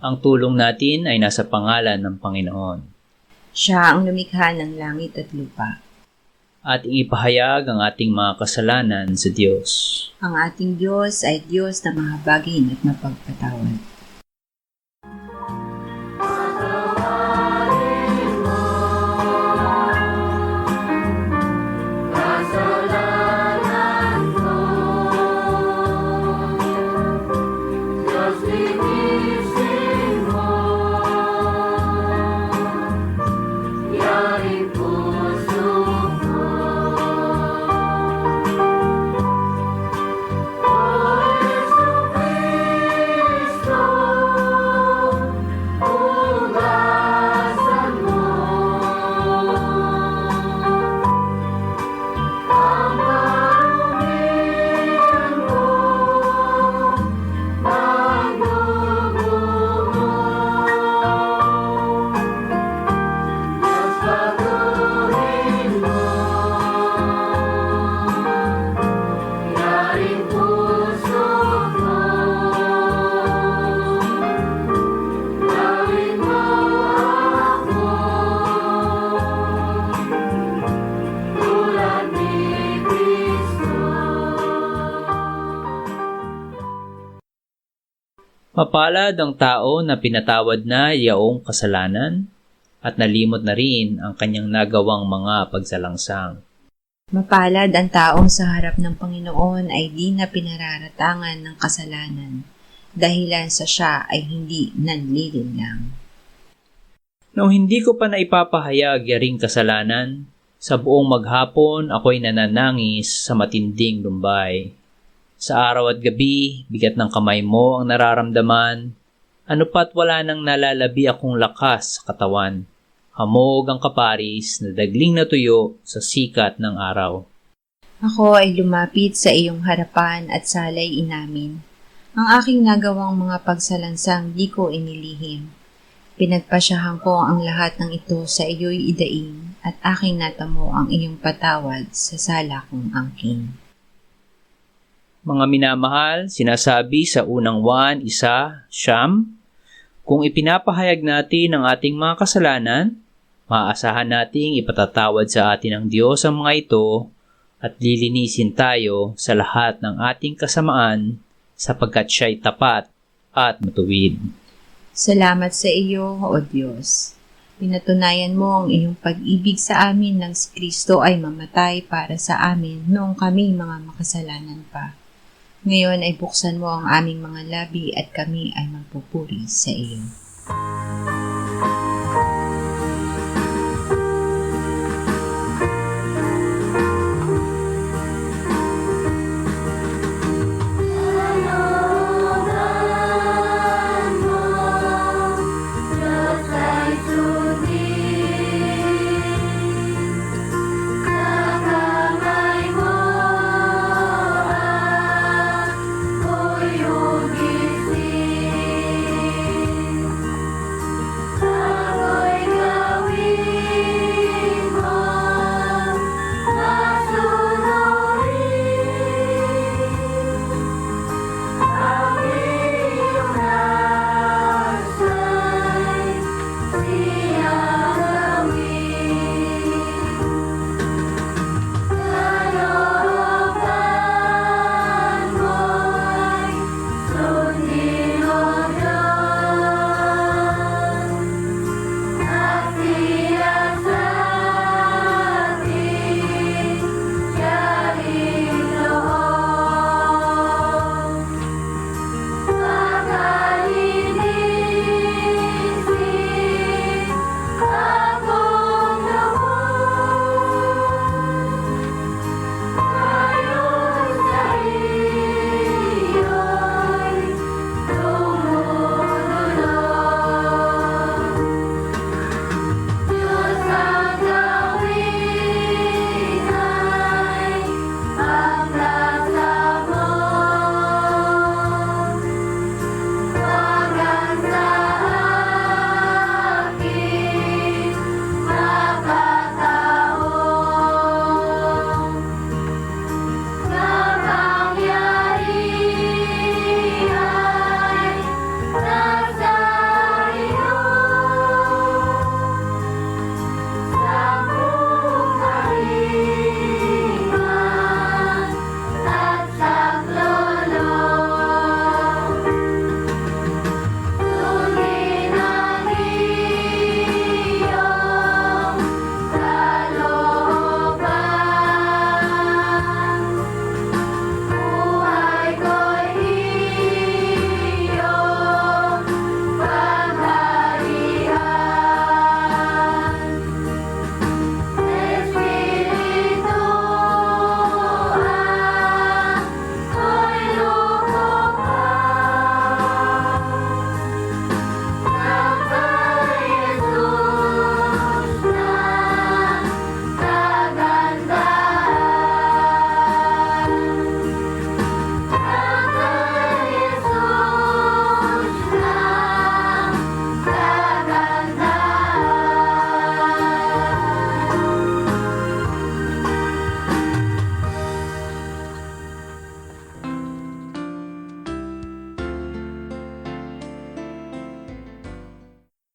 Ang tulong natin ay nasa pangalan ng Panginoon. Siya ang lumikha ng langit at lupa. Ating ipahayag ang ating mga kasalanan sa Diyos. Ang ating Diyos ay Diyos na mahabagin at mapagpatawad. Mapalad ang tao na pinatawad na yaong kasalanan at nalimot na rin ang kanyang nagawang mga pagsalangsang. Mapalad ang taong sa harap ng Panginoon ay di na pinararatangan ng kasalanan, dahilan sa siya ay hindi nanlilinlang. Nung hindi ko pa naipapahayag yaring kasalanan, sa buong maghapon ako'y nananangis sa matinding lumbay. Sa araw at gabi, bigat ng kamay mo ang nararamdaman, ano pa't wala nang nalalabi akong lakas sa katawan. Hamog ang kaparis na dagling na tuyo sa sikat ng araw. Ako ay lumapit sa iyong harapan at salay inamin. Ang aking nagawang mga pagsalansang di ko inilihim. Pinagpasyahan ko ang lahat ng ito sa iyo'y idaing at aking natamo ang iyong patawad sa sala kong angking. Mga minamahal, sinasabi sa unang Juan 1:9, kung ipinapahayag natin ang ating mga kasalanan, maaasahan nating ipatatawad sa atin ng Diyos ang mga ito at lilinisin tayo sa lahat ng ating kasamaan sapagkat siya'y tapat at matuwid. Salamat sa iyo, O Diyos. Pinatunayan mo ang iyong pag-ibig sa amin nang si Kristo ay mamatay para sa amin noong kami mga makasalanan pa. Ngayon ay buksan mo ang aming mga labi at kami ay magpupuri sa iyo.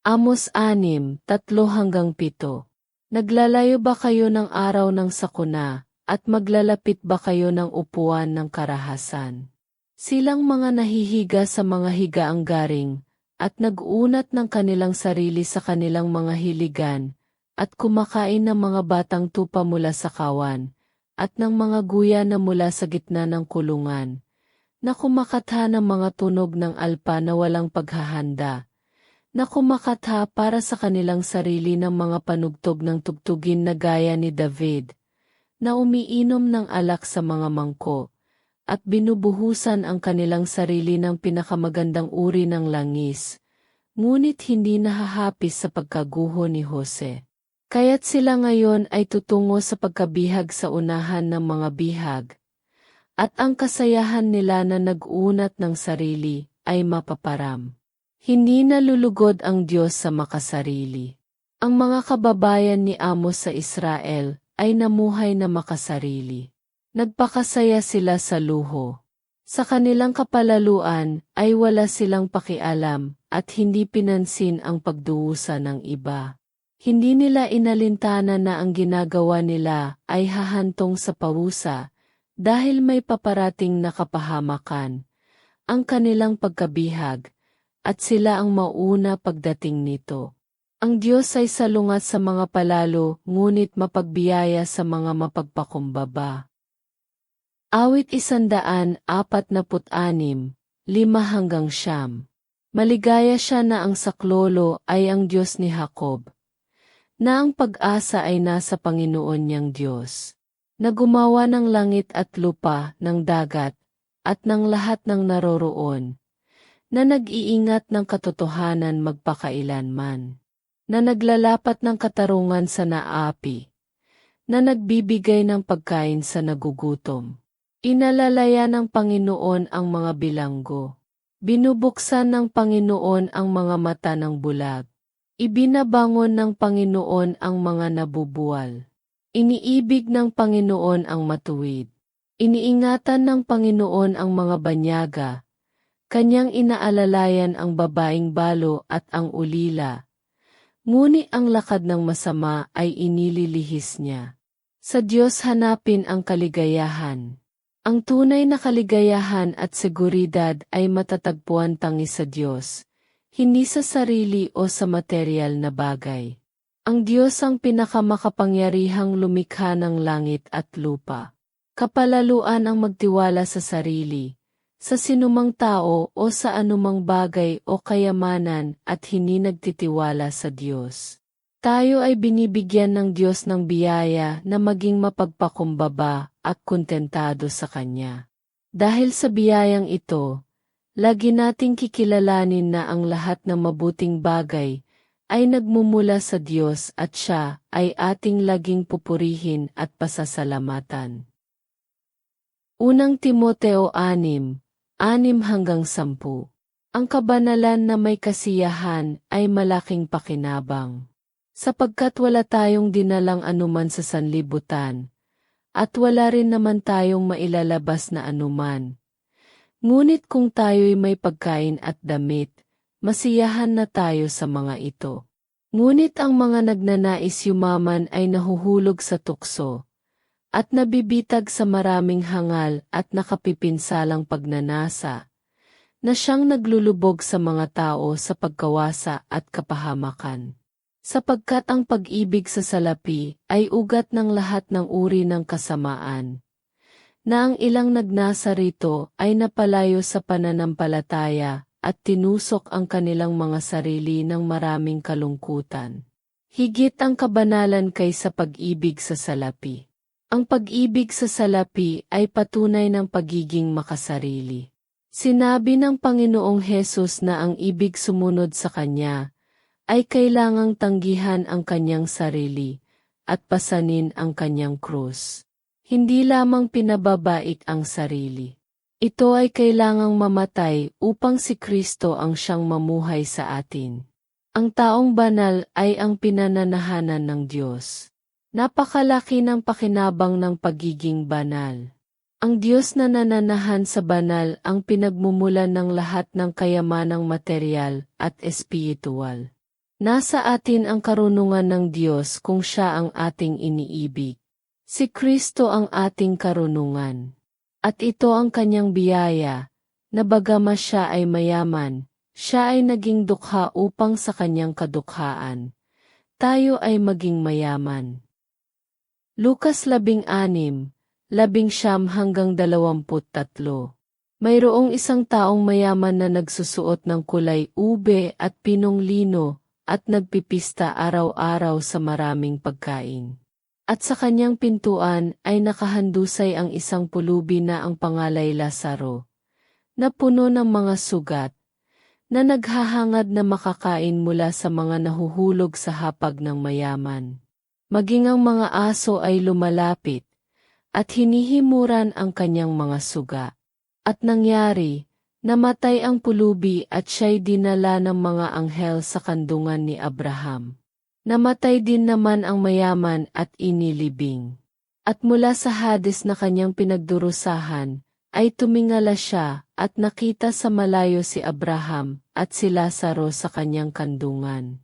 Amos 6:3-7. Naglalayo ba kayo ng araw ng sakuna, at maglalapit ba kayo ng upuan ng karahasan? Silang mga nahihiga sa mga higaang garing, at nag-uunat ng kanilang sarili sa kanilang mga hiligan, at kumakain ng mga batang tupa mula sa kawan, at ng mga guya na mula sa gitna ng kulungan, na kumakatha ng mga tunog ng alpa na walang paghahanda, na kumakatha para sa kanilang sarili ng mga panugtog ng tugtugin na gaya ni David, na umiinom ng alak sa mga mangko, at binubuhusan ang kanilang sarili ng pinakamagandang uri ng langis, ngunit hindi nahahapis sa pagkaguho ni Jose. Kaya't sila ngayon ay tutungo sa pagkabihag sa unahan ng mga bihag, at ang kasayahan nila na nag-unat ng sarili ay mapaparam. Hindi nalulugod ang Diyos sa makasarili. Ang mga kababayan ni Amos sa Israel ay namuhay na makasarili. Nagpakasaya sila sa luho. Sa kanilang kapalaluan ay wala silang pakialam at hindi pinansin ang pagduusa ng iba. Hindi nila inalintana na ang ginagawa nila ay hahantong sa parusa dahil may paparating na kapahamakan, ang kanilang pagkabihag, at sila ang mauna pagdating nito. Ang Diyos ay salungat sa mga palalo, ngunit mapagbiyaya sa mga mapagpakumbaba. Awit 146, 5-9. Maligaya siya na ang saklolo ay ang Diyos ni Jacob, na ang pag-asa ay nasa Panginoon niyang Diyos, na gumawa ng langit at lupa, ng dagat, at ng lahat ng naroroon, na nag-iingat ng katotohanan magpakailanman, na naglalapat ng katarungan sa naapi, na nagbibigay ng pagkain sa nagugutom. Inalalaya ng Panginoon ang mga bilanggo. Binubuksan ng Panginoon ang mga mata ng bulag. Ibinabangon ng Panginoon ang mga nabubuwal. Iniibig ng Panginoon ang matuwid. Iniingatan ng Panginoon ang mga banyaga. Kanyang inaalalayan ang babaeng balo at ang ulila. Ngunit ang lakad ng masama ay inililihis niya. Sa Diyos hanapin ang kaligayahan. Ang tunay na kaligayahan at seguridad ay matatagpuan tangi sa Diyos, hindi sa sarili o sa materyal na bagay. Ang Diyos ang pinakamakapangyarihang lumikha ng langit at lupa. Kapalaluan ang magtiwala sa sarili, sa sinumang tao o sa anumang bagay o kayamanan at hindi nagtitiwala sa Diyos. Tayo ay binibigyan ng Diyos ng biyaya na maging mapagpakumbaba at kontentado sa Kanya. Dahil sa biyayang ito, lagi nating kikilalanin na ang lahat ng mabuting bagay ay nagmumula sa Diyos at Siya ay ating laging pupurihin at pasasalamatan. Unang Timoteo 6:6-10. Ang kabanalan na may kasiyahan ay malaking pakinabang. Sapagkat wala tayong dinalang anuman sa sanlibutan, at wala rin naman tayong mailalabas na anuman. Ngunit kung tayo'y may pagkain at damit, masiyahan na tayo sa mga ito. Ngunit ang mga nagnanais yumaman ay nahuhulog sa tukso, at nabibitag sa maraming hangal at nakapipinsalang pagnanasa, na siyang naglulubog sa mga tao sa pagkawasa at kapahamakan. Sapagkat ang pag-ibig sa salapi ay ugat ng lahat ng uri ng kasamaan, na ang ilang nagnasa rito ay napalayo sa pananampalataya at tinusok ang kanilang mga sarili ng maraming kalungkutan. Higit ang kabanalan kaysa pag-ibig sa salapi. Ang pag-ibig sa salapi ay patunay ng pagiging makasarili. Sinabi ng Panginoong Hesus na ang ibig sumunod sa Kanya ay kailangang tanggihan ang kanyang sarili at pasanin ang kanyang krus. Hindi lamang pinababaik ang sarili. Ito ay kailangang mamatay upang si Kristo ang siyang mamuhay sa atin. Ang taong banal ay ang pinananahanan ng Diyos. Napakalaki ng pakinabang ng pagiging banal. Ang Diyos na nananahan sa banal ang pinagmumulan ng lahat ng kayamanang materyal at espiritual. Nasa atin ang karunungan ng Diyos kung Siya ang ating iniibig. Si Kristo ang ating karunungan. At ito ang kanyang biyaya, na bagamas Siya ay mayaman, Siya ay naging dukha upang sa kanyang kadukhaan tayo ay maging mayaman. Lukas 16:19 hanggang 23. Mayroong isang taong mayaman na nagsusuot ng kulay ube at pinong lino at nagpipista araw-araw sa maraming pagkain. At sa kanyang pintuan ay nakahandusay ang isang pulubi na ang pangalay Lazaro, na puno ng mga sugat, na naghahangad na makakain mula sa mga nahuhulog sa hapag ng mayaman. Maging ang mga aso ay lumalapit, at hinihimuran ang kanyang mga suga. At nangyari, namatay ang pulubi at siya'y dinala ng mga anghel sa kandungan ni Abraham. Namatay din naman ang mayaman at inilibing. At mula sa Hades na kanyang pinagdurusahan, ay tumingala siya at nakita sa malayo si Abraham at si Lazaro sa kanyang kandungan.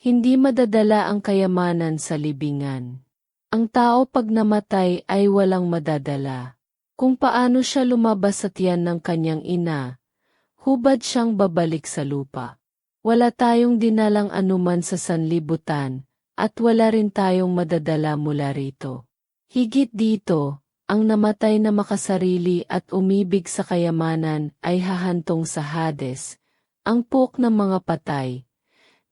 Hindi madadala ang kayamanan sa libingan. Ang tao pag namatay ay walang madadala. Kung paano siya lumabas sa tiyan ng kanyang ina, hubad siyang babalik sa lupa. Wala tayong dinalang anuman sa sanlibutan, at wala rin tayong madadala mula rito. Higit dito, ang namatay na makasarili at umibig sa kayamanan ay hahantong sa Hades, ang pok ng mga patay.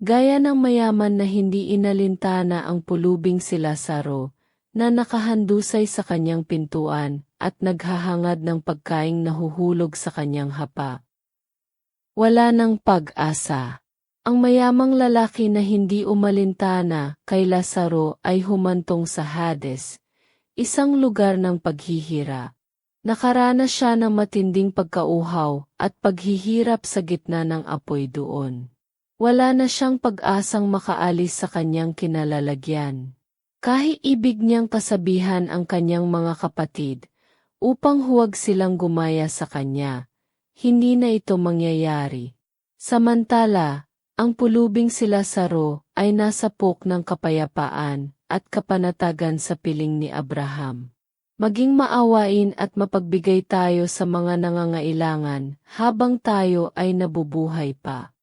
Gaya ng mayaman na hindi inalintana ang pulubing si Lazaro, na nakahandusay sa kanyang pintuan at naghahangad ng pagkaing nahuhulog sa kanyang hapa. Wala ng pag-asa. Ang mayamang lalaki na hindi umalintana kay Lazaro ay humantong sa Hades, isang lugar ng paghihirap. Nakaranas siya ng matinding pagkauhaw at paghihirap sa gitna ng apoy doon. Wala na siyang pag-asang makaalis sa kanyang kinalalagyan. Kahit ibig niyang kasabihan ang kanyang mga kapatid, upang huwag silang gumaya sa kanya, hindi na ito mangyayari. Samantala, ang pulubing si Lazaro ay nasa pok ng kapayapaan at kapanatagan sa piling ni Abraham. Maging maawain at mapagbigay tayo sa mga nangangailangan habang tayo ay nabubuhay pa.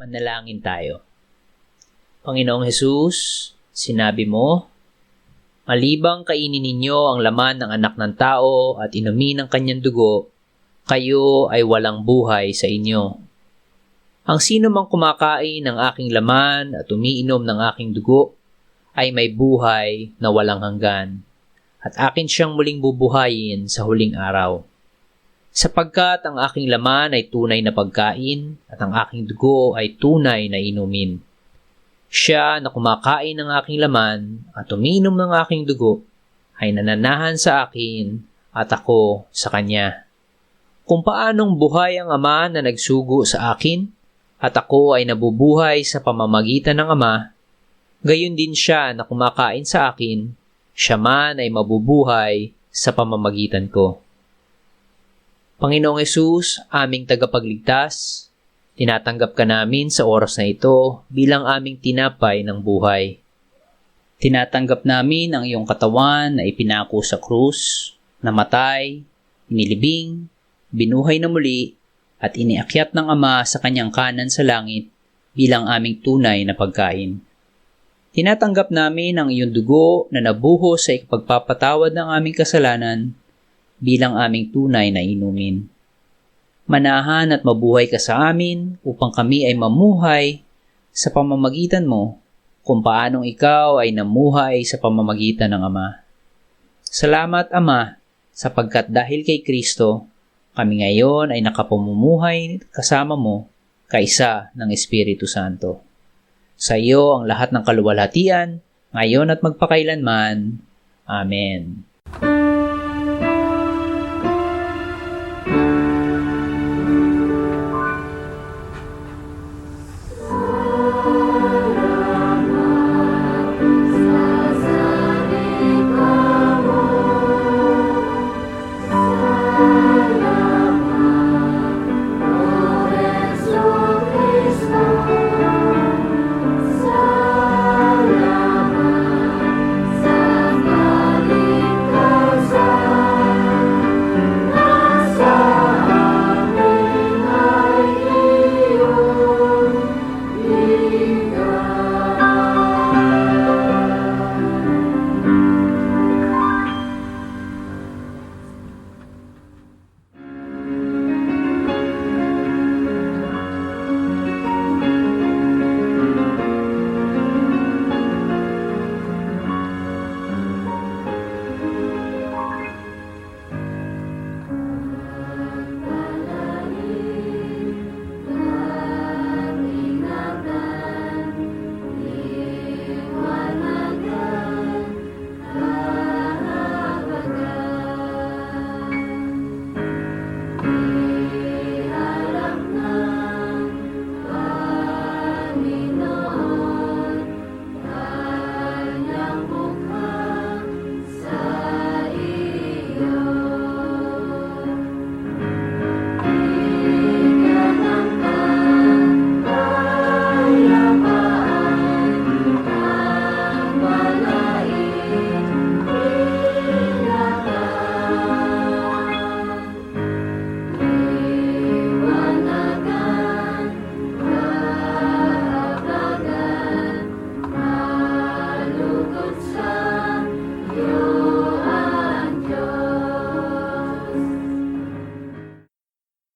Manalangin tayo. Panginoong Hesus, sinabi mo, malibang kainin ninyo ang laman ng anak ng tao at inumin ang kanyang dugo, kayo ay walang buhay sa inyo. Ang sino mang kumakain ng aking laman at umiinom ng aking dugo, ay may buhay na walang hanggan, at akin siyang muling bubuhayin sa huling araw. Sapagkat ang aking laman ay tunay na pagkain at ang aking dugo ay tunay na inumin. Siya na kumakain ng aking laman at umiinom ng aking dugo ay nananahan sa akin at ako sa kanya. Kung paanong buhay ang Ama na nagsugo sa akin at ako ay nabubuhay sa pamamagitan ng Ama, gayon din siya na kumakain sa akin, siya man ay mabubuhay sa pamamagitan ko. Panginoong Hesus, aming tagapagligtas, tinatanggap ka namin sa oras na ito bilang aming tinapay ng buhay. Tinatanggap namin ang iyong katawan na ipinako sa krus, namatay, inilibing, binuhay na muli, at iniakyat ng Ama sa kanyang kanan sa langit bilang aming tunay na pagkain. Tinatanggap namin ang iyong dugo na nabuhos sa ikapagpapatawad ng aming kasalanan bilang aming tunay na inumin. Manahan at mabuhay ka sa amin upang kami ay mamuhay sa pamamagitan mo kung paanong ikaw ay namuhay sa pamamagitan ng Ama. Salamat, Ama, sapagkat dahil kay Kristo, kami ngayon ay nakapamumuhay kasama mo kaisa ng Espiritu Santo. Sa iyo ang lahat ng kaluwalhatian, ngayon at magpakailanman. Amen.